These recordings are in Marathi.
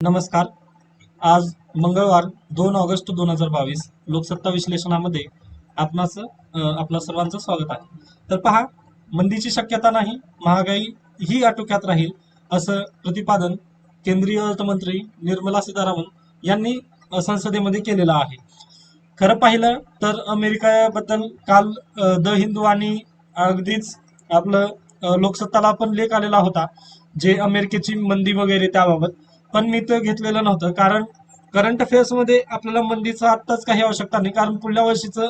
नमस्कार. आज मंगळवार 2 ऑगस्ट 2022 लोकसत्ता विश्लेषणामध्ये आपलं सर्वांचं स्वागत आहे. तर पहा, मंदीची शक्यता नाही, महागाई ही आटोक्यात राहील असं प्रतिपादन केंद्रीय अर्थमंत्री निर्मला सीतारामन यांनी संसदेमध्ये केलेलं आहे. खरं पाहिलं तर अमेरिकेबद्दल काल द हिंदू आणि अगदीच आपलं लोकसत्ताला पण लेख आलेला होता, जे अमेरिकेची मंदी वगैरे त्याबाबत. पण मी ते घेतलेलं नव्हतं, कारण करंट अफेअर्स मध्ये आपल्याला मंदीचं आत्ताच काही आवश्यकता नाही, कारण पुढल्या वर्षीचं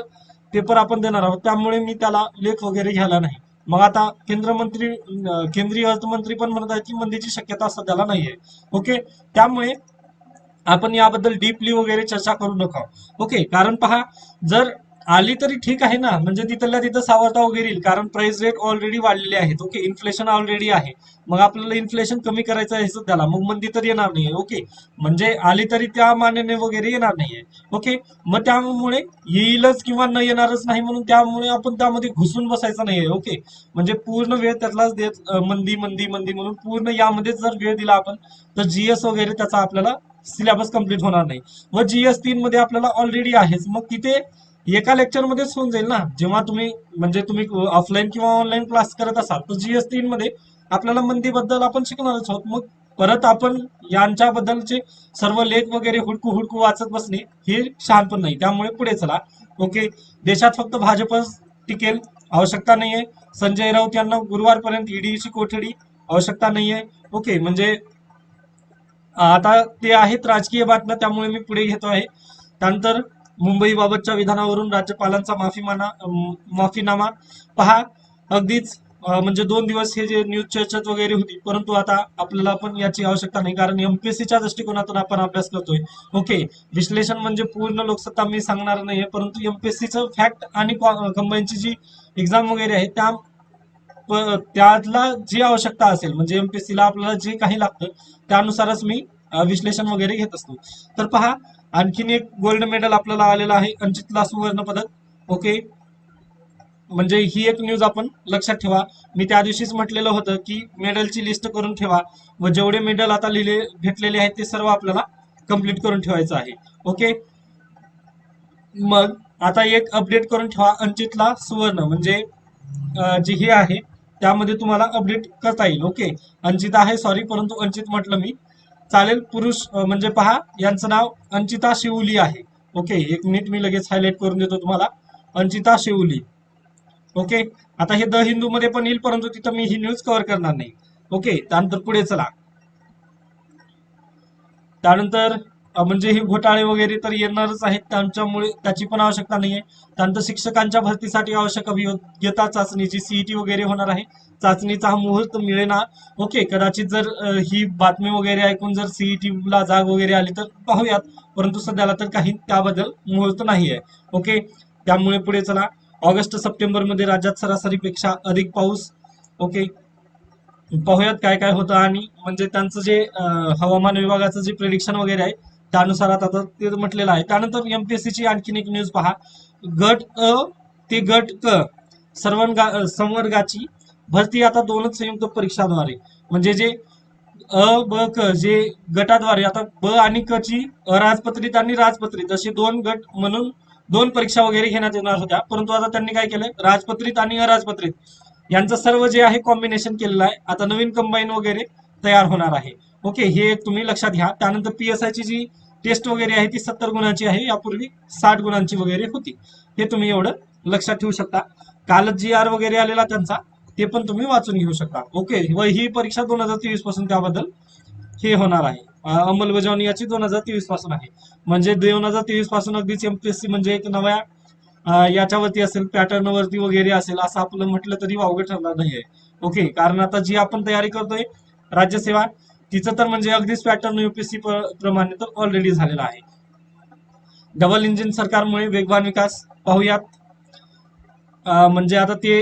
पेपर आपण देणार आहोत. त्यामुळे मी त्याला लेख वगैरे घ्यायला नाही. मग आता केंद्रीय अर्थमंत्री पण म्हणत आहेत की मंदीची शक्यता सध्याला नाहीये. ओके, त्यामुळे आपण याबद्दल डीपली वगैरे चर्चा करू नका. ओके, कारण पहा, जर आली तरी ठीक आहे ना, म्हणजे तिथल्या तिथं सावरता वगैरे येईल, कारण प्राइस रेट ऑलरेडी वाढलेले आहेत. ओके, इन्फ्लेशन ऑलरेडी आहे. मग आपल्याला इन्फ्लेशन कमी करायचं आहे सध्याला, मग मंदी तर येणार नाहीये. ओके, म्हणजे आली तरी त्या मानेने वगैरे येणार नाहीये. ओके, मग त्यामुळे येईलच किंवा न येणारच नाही, म्हणून त्यामुळे आपण त्यामध्ये घुसून बसायचं नाहीये. ओके, म्हणजे पूर्ण वेळ त्यातलाच देत मंदी मंदी मंदी म्हणून पूर्ण यामध्येच जर वेळ दिला आपण, तर जीएस वगैरे त्याचा आपल्याला सिलेबस कंप्लीट होणार नाही. व GS3 मध्ये आपल्याला ऑलरेडी आहेच, मग तिथे एका लेक्चर मध्येच होऊन जाईल ना. जेव्हा तुम्ही ऑफलाईन किंवा ऑनलाईन क्लास करत असाल, तर GS3 मध्ये आपल्याला मंदीबद्दल आपण शिकणारच आहोत. मग परत आपण यांच्याबद्दलचे सर्व लेख वगैरे हुडकू हुडकू वाचत बसणे हे शहाणपण नाही. त्यामुळे पुढे चला. ओके, देशात फक्त भाजपच टिकेल, आवश्यकता नाहीये. संजय राऊत यांना गुरुवारपर्यंत ईडीची कोठडी, आवश्यकता नाहीये. ओके, म्हणजे आता ते आहेत राजकीय बातम्या, त्यामुळे मी पुढे घेतो आहे. त्यानंतर मुंबईबाबतच्या विधानावरून राज्यपालांचा माफीनामा. पहा, अगदीच म्हणजे 2 दिवस हे जे न्यूज चर्चेत वगैरे होती, परंतु आता आपल्याला पण याची आवश्यकता नाही, कारण एमपीएससीच्या दृष्टिकोनातून आपण अभ्यास करतोय. ओके, विश्लेषण म्हणजे पूर्ण लोकसत्ता मी सांगणार नाहीये, परंतु एमपीएससीचं फॅक्ट आणि कंबाईनची जी एक्झाम वगैरे आहे त्यातला जी आवश्यकता असेल, म्हणजे एमपीएससी ला आपल्याला जे काही लागतं त्यानुसारच मी विश्लेषण वगैरे घेत असतो. तर पहा, आणखीन एक गोल्ड मेडल आपल्याला आलेलं आहे, अंचितला सुवर्ण पदक. ओके, म्हणजे ही एक न्यूज आपण लक्षात ठेवा. मी त्या दिवशीच म्हटलेलं होतं की मेडलची लिस्ट करून ठेवा, व जेवढे मेडल आता भेटलेले आहेत ते सर्व आपल्याला कंप्लीट करून ठेवायचं आहे. ओके, मग आता एक अपडेट करून ठेवा, अंचितला सुवर्ण म्हणजे जी हे आहे त्यामध्ये तुम्हाला अपडेट करता येईल. ओके, अंचित आहे, सॉरी, परंतु अंचित म्हटलं मी, चालेल. पुरुष म्हणजे पहा, यांचं नाव अंचिता शिवली आहे. ओके, एक मिनिट, मी लगेच हायलाइट करून देतो तुम्हाला, अंचिता शिवली. ओके, आता हे द हिंदू मध्ये पण येईल, परंतु तिथं मी ही न्यूज कव्हर करणार नाही. ओके, त्यानंतर पुढे चला. त्यानंतर म्हणजे हे घोटाळे वगैरे तर येणारच आहेत, त्यांच्यामुळे त्याची पण आवश्यकता नाहीये. त्यानंतर शिक्षकांच्या भरतीसाठी आवश्यक अभियोग्यता चाचणी जी सीईटी वगैरे होणार आहे, चाचणीचा हा मुहूर्त मिळेना. ओके, कदाचित जर ही बातमी वगैरे ऐकून जर सीईटी ला जाग वगैरे आली तर पाहूयात, परंतु सध्याला तर काही त्याबद्दल मुहूर्त नाहीये. ओके, त्यामुळे पुढे चला. ऑगस्ट सप्टेंबर मध्ये राज्यात सरासरीपेक्षा अधिक पाऊस. ओके, पाहूयात काय काय होतं, आणि म्हणजे त्यांचं जे हवामान विभागाचं जे प्रिडिक्शन वगैरे आहे त्यानुसार आता ते म्हटलेलं आहे. त्यानंतर एमपीएससी ची आणखीन एक न्यूज पहा, गट अ ते गट क संवर्गाची भरती आता 2च संयुक्त परीक्षाद्वारे, म्हणजे जे ब क जे गटाद्वारे, आता ब आणि क ची अराजपत्रित आणि राजपत्रित असे 2 गट म्हणून 2 परीक्षा वगैरे घेण्यात येणार होत्या, परंतु आता त्यांनी काय केलंय, राजपत्रित आणि अराजपत्रित यांचं सर्व जे आहे कॉम्बिनेशन केलेलं आहे. आता नवीन कंबाईन वगैरे तयार होणार आहे. ओके, हे तुम्ही लक्षात घ्या. त्यानंतर PSI ची जी टेस्ट वगैरे आहे ती 70 गुणांची आहे, यापूर्वी 60 गुणांची वगैरे होती. हे तुम्ही एवढं लक्षात ठेवू शकता. कालच GR वगैरे आलेला त्यांचा, ते पण तुम्ही वाचून घेऊ शकता. ओके, व ही परीक्षा 2023 पासून त्याबद्दल हे होणार आहे. अंमलबजावणी याची 2023 पासून आहे, म्हणजे 2023 पासून अगदीच एमपीएससी म्हणजे एक नव्या याच्यावरती असेल, पॅटर्न वरती वगैरे असेल, असं आपलं म्हटलं तरी वावगं ठरणार नाहीये. ओके, कारण आता जी आपण तयारी करतोय राज्यसेवा, तिचं तर म्हणजे अगदीच पॅटर्न युपीएससी प्रमाणे तर ऑलरेडी झालेला आहे. डबल इंजिन सरकारमुळे वेगवान विकास. पाहूयात. म्हणजे आता ते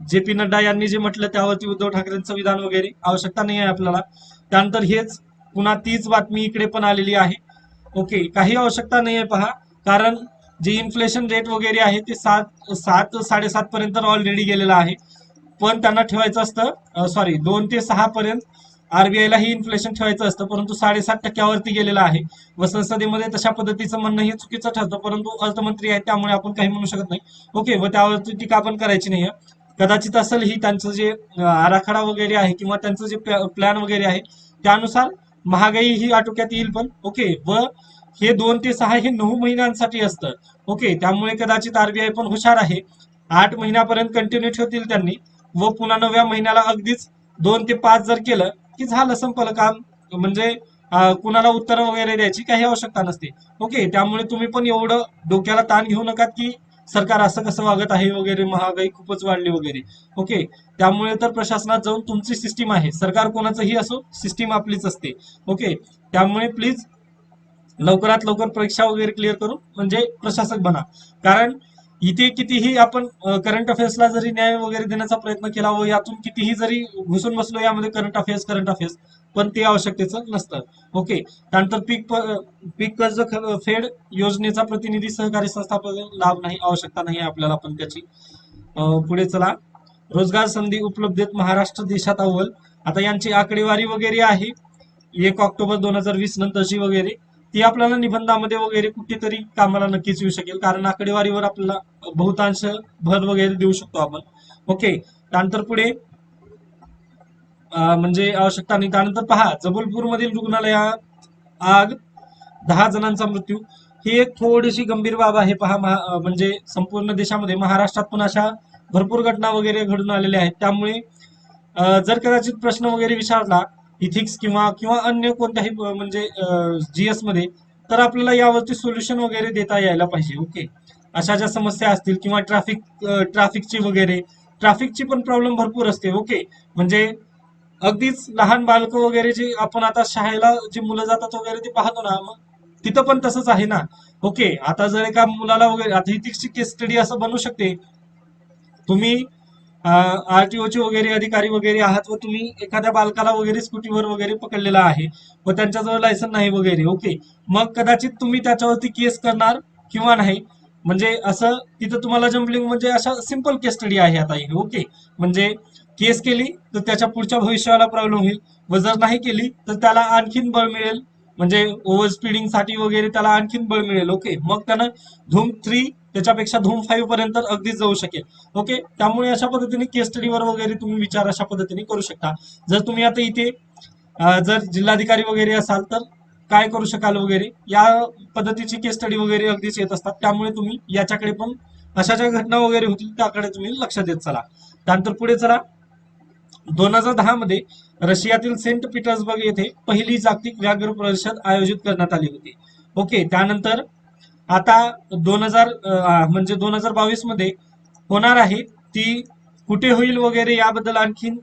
जे पी नड्डा यांनी जे म्हटलं त्यावरती उद्धव ठाकरेंचं विधान वगैरे आवश्यकता नाही आहे आपल्याला. त्यानंतर हेच पुन्हा तीच बातमी इकडे पण आलेली आहे. ओके, काही आवश्यकता नाही आहे पहा, कारण जे इन्फ्लेशन रेट वगैरे आहे ते 7 पर्यंत ऑलरेडी गेलेलं आहे, पण त्यांना ठेवायचं असतं, सॉरी, 2 ते 6 पर्यंत आरबीआयला ही इन्फ्लेशन ठेवायचं असतं, परंतु 7.5% गेलेलं आहे व संसदेमध्ये तशा पद्धतीचं म्हणणं हे चुकीचं ठरतं, परंतु अर्थमंत्री आहेत त्यामुळे आपण काही म्हणू शकत नाही. ओके, व त्यावरती टीका आपण करायची नाही. कदाचित असेल ही त्यांचं जे आराखडा वगैरे आहे किंवा त्यांचं जे प्लॅन वगैरे आहे त्यानुसार महागाई ही आटोक्यात येईल. पण ओके, व हे 2 ते 6 हे 9 महिन्यांसाठी असतं. ओके, त्यामुळे कदाचित आरबीआय पण हुशार आहे, 8 महिन्यापर्यंत कंटिन्यू ठेवतील त्यांनी व पुन्हा 9व्या महिन्याला अगदीच 2 ते 5 जर केलं की झालं, संपलं काम. म्हणजे कुणाला उत्तर वगैरे द्यायची काही आवश्यकता नसते. ओके, त्यामुळे तुम्ही पण एवढं डोक्याला ताण घेऊ नका की सरकार असं कसं वागत आहे वगैरे, महागाई खूपच वाढली वगैरे. ओके, त्यामुळे तर प्रशासनात जाऊन तुमची सिस्टीम आहे, सरकार कोणाचंही असो सिस्टीम आपलीच असते. ओके, त्यामुळे प्लीज लवकरात लवकर परीक्षा वगैरे क्लिअर करून म्हणजे प्रशासक बना. कारण इथे कितीही आपण करंट अफेअर्सला जरी न्याय वगैरे देण्याचा प्रयत्न केला व यातून कितीही जरी घुसून बसलो यामध्ये करंट अफेअर्स पण ते आवश्यकतेचं नसतं. ओके, त्यानंतर पीक कर्ज फेड योजनेचा प्रतिनिधी सहकारी संस्थापन लाभ नाही, आवश्यकता नाही आपल्याला पण त्याची. पुढे चला, रोजगार संधी उपलब्धतेत महाराष्ट्र देशात अव्वल. आता यांची आकडेवारी वगैरे आहे 1 ऑक्टोबर 2020 नंतरची वगैरे, ती आपल्याला निबंधामध्ये वगैरे कुठेतरी कामाला नक्कीच येऊ शकेल, कारण आकडेवारीवर आपल्याला बहुतांश भर वगैरे देऊ शकतो आपण. ओके, त्यानंतर पुढे म्हणजे आवश्यकता नाही. त्यानंतर पहा, जबलपूरमधील रुग्णालयात आग, 10 जणांचा मृत्यू. ही एक थोडीशी गंभीर बाब आहे. पहा, म्हणजे संपूर्ण देशामध्ये, महाराष्ट्रात पण अशा भरपूर घटना वगैरे घडून आलेल्या आहेत. त्यामुळे जर कदाचित प्रश्न वगैरे विचारला इथिक्स किंवा किंवा अन्य कोणत्याही म्हणजे जीएस मध्ये, तर आपल्याला यावरती सोल्युशन वगैरे देता यायला पाहिजे. ओके, अशा ज्या समस्या असतील किंवा ट्रॅफिकची वगैरे, ट्रॅफिकची पण प्रॉब्लेम भरपूर असते. ओके, म्हणजे अगदीच लहान बालकं वगैरे जे आपण आता शाळेला जी मुलं जातात वगैरे ते पाहतो ना, मग तिथं पण तसंच आहे ना. ओके, आता जर एका मुलाला वगैरे, आता इथिक्सची केस स्टडी असं बनू शकते, तुम्ही आरटीओचे वगैरे अधिकारी वगैरे आहात व तुम्ही एखाद्या बालकाला वगैरे स्कूटीवर वगैरे पकडलेला आहे व त्यांच्याजवळ लायसन नाही वगैरे. ओके, मग कदाचित तुम्ही त्याच्यावरती केस करणार किंवा नाही, म्हणजे असं तिथं तुम्हाला जम्पलिंग म्हणजे अशा सिंपल केस स्टडी आहे आता ही. ओके, म्हणजे केस केली तर त्याच्या पुढच्या भविष्याला प्रॉब्लेम होईल व जर नाही केली तर त्याला आणखीन बळ मिळेल, म्हणजे ओव्हर स्पीडिंग साठी वगैरे त्याला आणखीन बळ मिळेल. ओके, मग त्यानं धूम 3 त्याच्यापेक्षा धूम 5 पर्यंत अगदीच जाऊ शकेल. ओके, त्यामुळे अशा पद्धतीने केस स्टडीवर वगैरे तुम्ही विचार अशा पद्धतीने करू शकता. जर तुम्ही आता इथे जर जिल्हाधिकारी वगैरे असाल तर काय करू शकाल वगैरे, या पद्धतीची केस स्टडी वगैरे अगदीच येत असतात. त्यामुळे तुम्ही याच्याकडे पण, अशा ज्या घटना वगैरे होतील त्याकडे तुम्ही लक्ष देत चला. त्यानंतर पुढे चला, 2010 मध्ये रशियातील सेंट पीटर्सबर्ग येथे पहिली जागतिक व्याघ्र परिषद आयोजित करण्यात आली होती. ओके, त्यानंतर आता 2000 म्हणजे 2022 मध्ये होणार आहे, ती कुठे होईल वगैरे याबद्दल आणखीन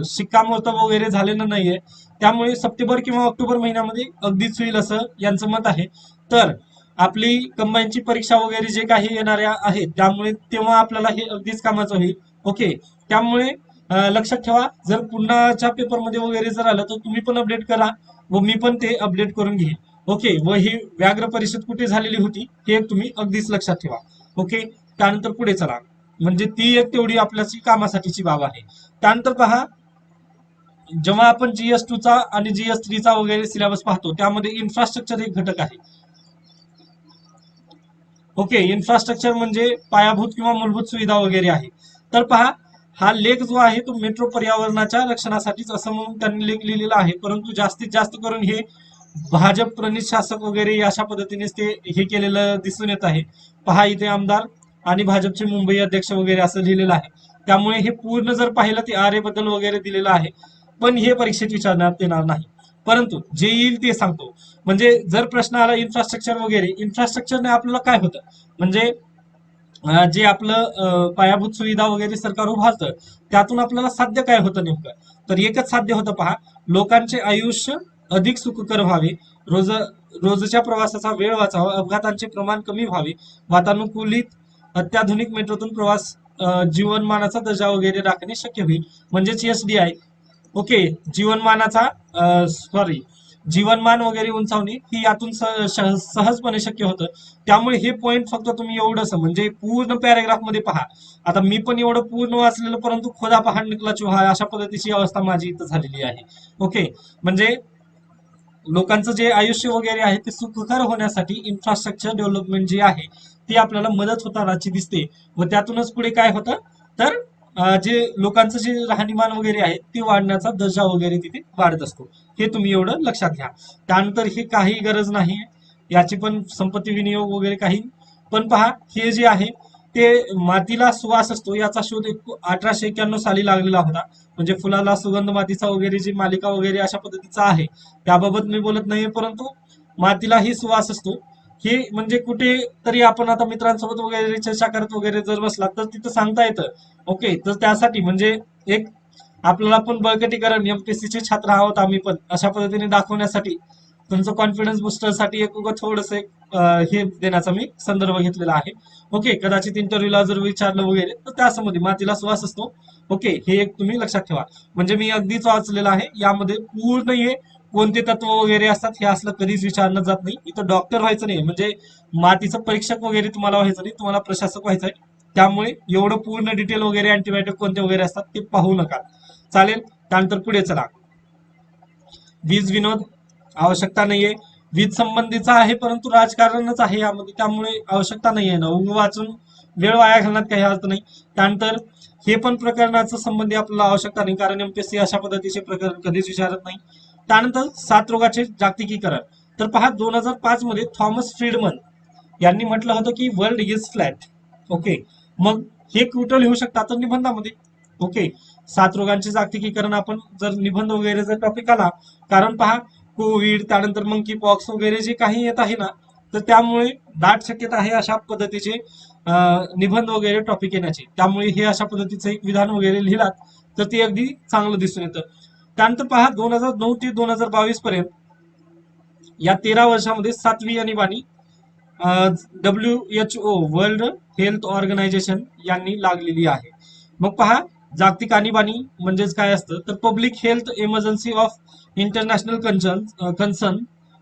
शिक्कामोर्तब वगैरे झालेलं नाहीये. त्यामुळे सप्टेंबर किंवा ऑक्टोबर महिन्यामध्ये अगदीच होईल असं यांचं मत आहे. तर आपली कंबाईनची परीक्षा वगैरे जे काही येणाऱ्या आहेत त्यामुळे तेव्हा आपल्याला हे अगदीच कामाचं होईल. ओके, त्यामुळे लक्षात ठेवा, जर पुन्हाच्या पेपरमध्ये वगैरे जर आलं तर तुम्ही पण अपडेट करा व मी पण ते अपडेट करून घेईन. ओके, व ही व्याघ्र परिषद कुठे झालेली होती हे तुम्ही अगदीच लक्षात ठेवा. ओके, त्यानंतर पुढे चला, म्हणजे ती एक तेवढी आपल्याची कामासाठीची बाब आहे. त्यानंतर पहा, जेव्हा आपण GS2 चा आणि GS3 चा वगैरे सिलेबस पाहतो त्यामध्ये इन्फ्रास्ट्रक्चर एक घटक आहे. ओके, इन्फ्रास्ट्रक्चर म्हणजे पायाभूत किंवा मूलभूत सुविधा वगैरे आहे. तर पहा, हा लेख जो आहे तो मेट्रो पर्यावरणाच्या रक्षणासाठीच असं म्हणून त्यांनी लेख लिहिलेला आहे, परंतु जास्तीत जास्त करून हे भाजप प्रणित शासक वगैरे अशा पद्धतीनेच ते हे केलेलं दिसून येत आहे. पहा, इथे आमदार आणि भाजपचे मुंबई अध्यक्ष वगैरे असं लिहिलेलं आहे. त्यामुळे हे पूर्ण जर पाहिलं ते आरे बद्दल वगैरे दिलेलं आहे, पण हे परीक्षेत विचारण्यात येणार नाही. परंतु जे येईल ते सांगतो. म्हणजे जर प्रश्न आला इन्फ्रास्ट्रक्चर वगैरे, इन्फ्रास्ट्रक्चरने आपल्याला काय होतं, म्हणजे जे आपलं पायाभूत सुविधा वगैरे सरकार उभारतं त्यातून आपल्याला साध्य काय होतं नेमकं, तर एकच साध्य होतं. पहा, लोकांचे आयुष्य अधिक सुखकर व्हावे, रोज रोजच्या प्रवासाचा वेळ वाचावा, अपघातांचे प्रमाण कमी व्हावे, वातानुकूलित अत्याधुनिक मेट्रोतून प्रवास, जीवनमानाचा दर्जा वगैरे राखणे शक्य होईल, म्हणजेच SDI. ओके, जीवनमानाचा सॉरी जीवनमान वगैरे उंचावणे ही यातून सहजपणे शक्य होतं. त्यामुळे हे पॉईंट फक्त तुम्ही एवढंच म्हणजे पूर्ण पॅराग्राफ मध्ये पहा. आता मी पण एवढं पूर्ण वाचलेलं, परंतु खोदा पहाड निकला चुहा अशा पद्धतीची अवस्था माझी इथं झालेली आहे. ओके, म्हणजे लोकांचं जे आयुष्य वगैरे आहे ते सुखकर होण्यासाठी इन्फ्रास्ट्रक्चर डेव्हलपमेंट जी आहे ती आपल्याला मदत होतानाची दिसते. व त्यातूनच पुढे काय होतं तर जे लोकांचं जे राहणीमान वगैरे आहे ते वाढण्याचा दर्जा वगैरे तिथे वाढत असतो. हे तुम्ही एवढं लक्षात घ्या. त्यानंतर हे काही गरज नाही याची पण संपत्ती विनियोग वगैरे काही. पण पहा, हे जे आहे ते मातीला सुवास असतो याचा शोध 1891 साली लागलेला होता. म्हणजे फुलाला सुगंध मातीचा वगैरे जी मालिका वगैरे अशा पद्धतीचा आहे त्याबाबत मी बोलत नाहीये, परंतु मातीलाही सुवास असतो. हे म्हणजे कुठे तरी आपण आता मित्रांसोबत वगैरे चर्चा करत वगैरे जर बसला तर तिथं सांगता येतं. ओके, तर त्यासाठी म्हणजे एक आपल्याला पण बळकटीकरण एमपीएससीचे छात्र आहोत आम्ही पण अशा पद्धतीने दाखवण्यासाठी तुमचं कॉन्फिडन्स बुस्टरसाठी एक उगा थोडस हे देण्याचा मी संदर्भ घेतलेला आहे. ओके, कदाचित इंटरव्ह्यूला जर विचारलं वगैरे तर त्यासंबंधी मातीला सुवास असतो. ओके, हे एक तुम्ही लक्षात ठेवा. म्हणजे मी अगदीच वाचलेलं आहे यामध्ये पूर्ण हे कोणते तत्व वगैरे असतात हे असलं कधीच विचारलं जात नाही. इथं डॉक्टर व्हायचं नाही, म्हणजे मातीचं परीक्षक वगैरे तुम्हाला व्हायचं नाही, तुम्हाला प्रशासक व्हायचं आहे. त्यामुळे एवढं पूर्ण डिटेल वगैरे अँटीबायोटिक कोणते वगैरे असतात ते पाहू नका. चालेल, त्यानंतर पुढे चला. वीज विनोद आवश्यकता नाहीये. वीज संबंधीचा आहे परंतु राजकारणच आहे यामध्ये, त्यामुळे आवश्यकता नाहीये ना, उग वाचून वेळ वाया घालण्यात काही अर्थ नाही. त्यानंतर हे पण प्रकरणाचं संबंधी आपल्याला आवश्यकता नाही, कारण एमपीएससी अशा पद्धतीचे प्रकरण कधीच विचारत नाही. त्यानंतर साथरोगाचे जागतिकीकरण. तर पहा, 2005 मध्ये थॉमस फ्रीडमन यांनी म्हटलं होतं की वर्ल्ड इज फ्लॅट. ओके, मग हे कुठं लिहू शकता तर निबंधामध्ये. ओके, साथरोगांचे जागतिकीकरण आपण जर निबंध वगैरे जर टॉपिक आला, कारण पहा कोविड त्यानंतर मंकी पॉक्स वगैरे जे काही येत आहे ना, तर त्यामुळे दाट शक्यता आहे अशा पद्धतीचे निबंध वगैरे टॉपिक येण्याचे. त्यामुळे हे अशा पद्धतीचं एक विधान वगैरे लिहिलात तर ते अगदी चांगलं दिसून येतं. त्यानंतर पहा, 2009 ते 2022 पर्यंत या 13 वर्षामध्ये 7वी आणीबाणी WHO वर्ल्ड हेल्थ ऑर्गनायझेशन यांनी लागलेली आहे. मग पहा, जागतिक आणीबाणी म्हणजेच काय असतं तर public health emergency of international concern.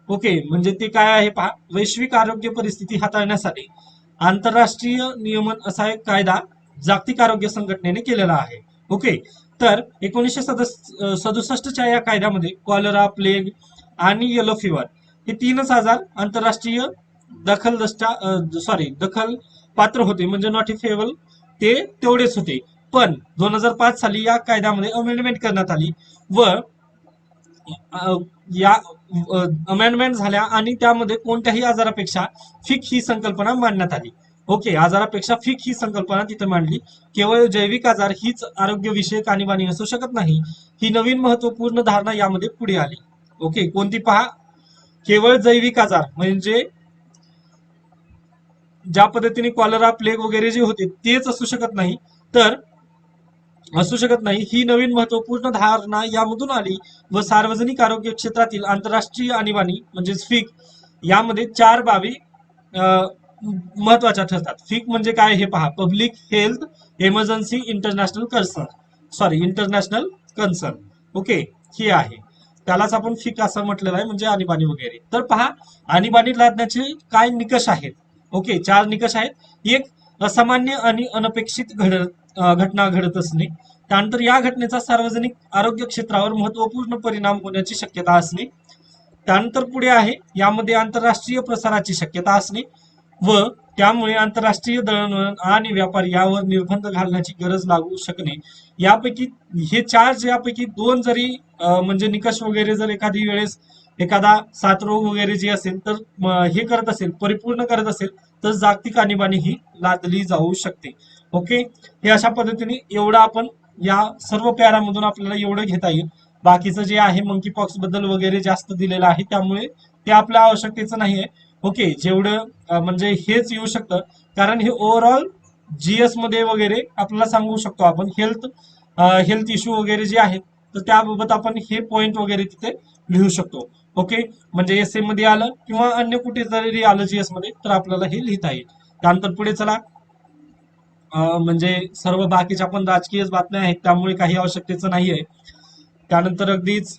Okay, म्हणजे ते काय आहे पहा, वैश्विक आरोग्य परिस्थिती हाताळण्यासाठी आंतरराष्ट्रीय नियमन असा एक कायदा जागतिक आरोग्य संघटनेने केलेला आहे. ओके, तर 1967च्या या कायद्यामध्ये कॉलरा, प्लेग आणि येलो फिवर हे 3च आजार आंतरराष्ट्रीय दखल पात्र होते, म्हणजे नॉटिफिएबल ते तेवढेच होते. पण 2005 साली या कायद्यामध्ये अमेंडमेंट करण्यात आली व या अमेंडमेंट झाल्या आणि त्यामध्ये कोणत्याही आजारापेक्षा फिक ही संकल्पना मांडण्यात आली. ओके, आजारापेक्षा फिक ही संकल्पना तिथे मांडली. केवळ जैविक आजार हीच आरोग्यविषयक आणीबाणी असू शकत नाही, ही नवीन महत्वपूर्ण धारणा यामध्ये पुढे आली. ओके, कोणती पहा, केवळ जैविक आजार म्हणजे ज्या पद्धतीने कॉलरा, प्लेग वगैरे जे होते तेच असू शकत नाही, ही नवीन महत्वपूर्ण धारणा यामधून आली व सार्वजनिक आरोग्य क्षेत्रातील आंतरराष्ट्रीय आणीबाणी म्हणजे फिक यामध्ये 4 बाबी महत्वाच्या ठरतात. फिक म्हणजे काय हे पहा, public health emergency international concern. Okay, हे आहे, त्यालाच आपण फिक असं म्हटलेलं आहे, म्हणजे आणीबाणी वगैरे. तर पहा, आणीबाणी लादण्याचे काय निकष आहेत. ओके, 4 निकष आहेत. एक, असामान्य आणि अनपेक्षित घटना घडत असणे. त्यानंतर या घटनेचा सार्वजनिक आरोग्य क्षेत्रावर महत्वपूर्ण परिणाम होण्याची शक्यता असणे. त्यानंतर पुढे आहे, यामध्ये आंतरराष्ट्रीय प्रसाराची शक्यता असणे व त्यामुळे आंतरराष्ट्रीय दळणवळण आणि व्यापार यावर निर्बंध घालण्याची गरज लागू शकणे. यापैकी हे 4 यापैकी 2 जरी म्हणजे निकष वगैरे जर एखादी वेळेस एखादा साथरोग वगैरे जे असेल तर हे करत असेल, परिपूर्ण करत असेल, तर जागतिक आणीबाणी ही लादली जाऊ शकते. ओके, हे अशा पद्धतीने एवढं आपण या सर्व पॅरामधून आपल्याला एवढं घेता येईल. बाकीचं जे आहे मंकी पॉक्स बद्दल वगैरे जास्त दिलेलं आहे, त्यामुळे ते आपल्या आवश्यकतेचं नाही आहे. ओके, जेवढं म्हणजे हेच येऊ शकतं, कारण हे ओव्हरऑल जीएस मध्ये वगैरे आपल्याला सांगू शकतो आपण हेल्थ इश्यू वगैरे जे आहेत तर त्याबाबत आपण हे पॉइंट वगैरे तिथे लिहू शकतो. ओके, म्हणजे एस ए मध्ये आलं किंवा अन्य कुठे जरी आलं जीएस मध्ये तर आपल्याला हे लिहिता येईल. त्यानंतर पुढे चला. म्हणजे सर्व बाकीच्या पण राजकीय बातम्या आहेत त्यामुळे काही आवश्यकतेचं नाहीये. त्यानंतर अगदीच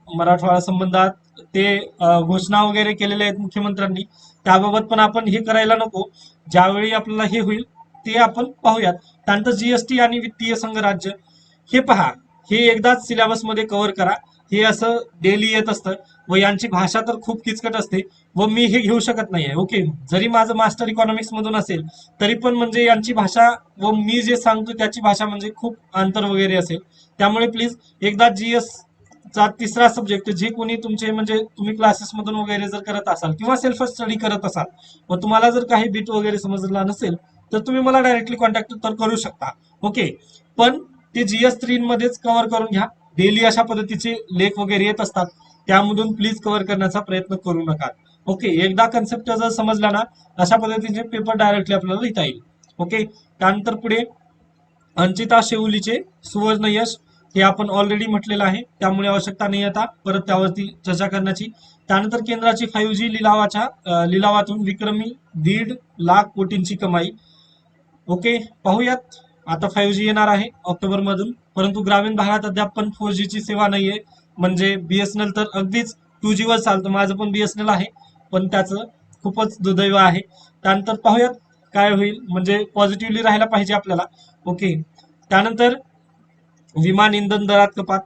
मराठवाडा संबंधात ते घोषणा वगैरे केलेल्या आहेत मुख्यमंत्र्यांनी, त्याबाबत पण आपण हे करायला नको. ज्यावेळी आपल्याला हे होईल ते आपण पाहूयात. त्यानंतर जीएसटी आणि वित्तीय संघ राज्य, हे पहा, हे एकदाच सिलेबस मध्ये कव्हर करा. हे असं डेली येत असतं व यांची भाषा तर खूप किचकट असते व मी हे घेऊ शकत नाहीये. ओके, जरी माझं मास्टर इकॉनॉमिक्स मधून असेल तरी पण म्हणजे यांची भाषा व मी जे सांगतो त्याची भाषा म्हणजे खूप अंतर वगैरे असेल. त्यामुळे प्लीज एकदा जीएस चा तिसरा सब्जेक्ट जे कोणी तुमचे म्हणजे तुम्ही क्लासेस मधून वगैरे जर करत असाल किंवा सेल्फ स्टडी करत असाल व तुम्हाला जर काही बीट वगैरे समजला नसेल तर तुम्ही मला डायरेक्टली कॉन्टॅक्ट तर करू शकता. ओके, पण ते जीएस 3 मध्येच कव्हर करून घ्या. डेली अशा पद्धतीचे लेख वगैरे येत असतात, त्यामधून प्लीज कव्हर करण्याचा प्रयत्न करू नका. ओके, एकदा कन्सेप्ट जर समजला ना, अशा पद्धतीचे पेपर डायरेक्टली आपल्याला लिहिता येईल. ओके, त्यानंतर पुढे अंचिता शेउलीचे सुवर्ण यश, हे आपण ऑलरेडी म्हटलेलं आहे, त्यामुळे आवश्यकता नाही आता परत त्यावरती चर्चा करण्याची. त्यानंतर केंद्राची 5G लिलावातून विक्रमी 1.5 लाख कोटींची कमाई. ओके, पाहूयात. आता 5G येणार आहे ऑक्टोबर मधून, परंतु ग्रामीण भागात अद्याप पण 4G ची सेवा नाहीये. म्हणजे बीएसएनएल तर अगदीच 2G वर चालतं, माझं पण बीएसएनएल आहे, पण त्याचं खूपच दुर्दैव आहे. त्यानंतर पाहूयात काय होईल, म्हणजे पॉझिटिव्हली राहायला पाहिजे आपल्याला. ओके, त्यानंतर विमान इंधन दरात कपात.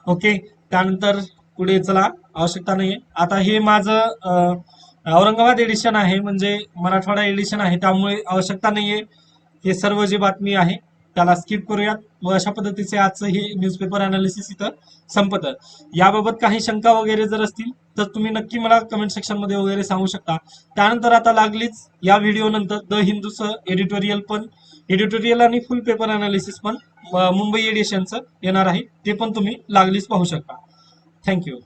ओके, त्यानंतर पुढे चला, आवश्यकता नाहीये आता. हे माझं औरंगाबाद एडिशन आहे, म्हणजे मराठवाडा एडिशन आहे, त्यामुळे आवश्यकता नाहीये. हे सर्व जे बातमी आहे त्याला स्किप करूयात व अशा पद्धतीचे आजचं हे न्यूजपेपर अनालिसिस इथं संपतं. याबाबत काही शंका वगैरे जर असतील तर तुम्ही नक्की मला कमेंट सेक्शन मध्ये वगैरे सांगू शकता. त्यानंतर आता लागलीच या व्हिडिओ नंतर द हिंदूचं एडिटोरियल आणि फुल पेपर अनालिसिस पण मुंबई एडिशनचं येणार आहे, ते पण तुम्ही लागलीच पाहू शकता. थँक्यू.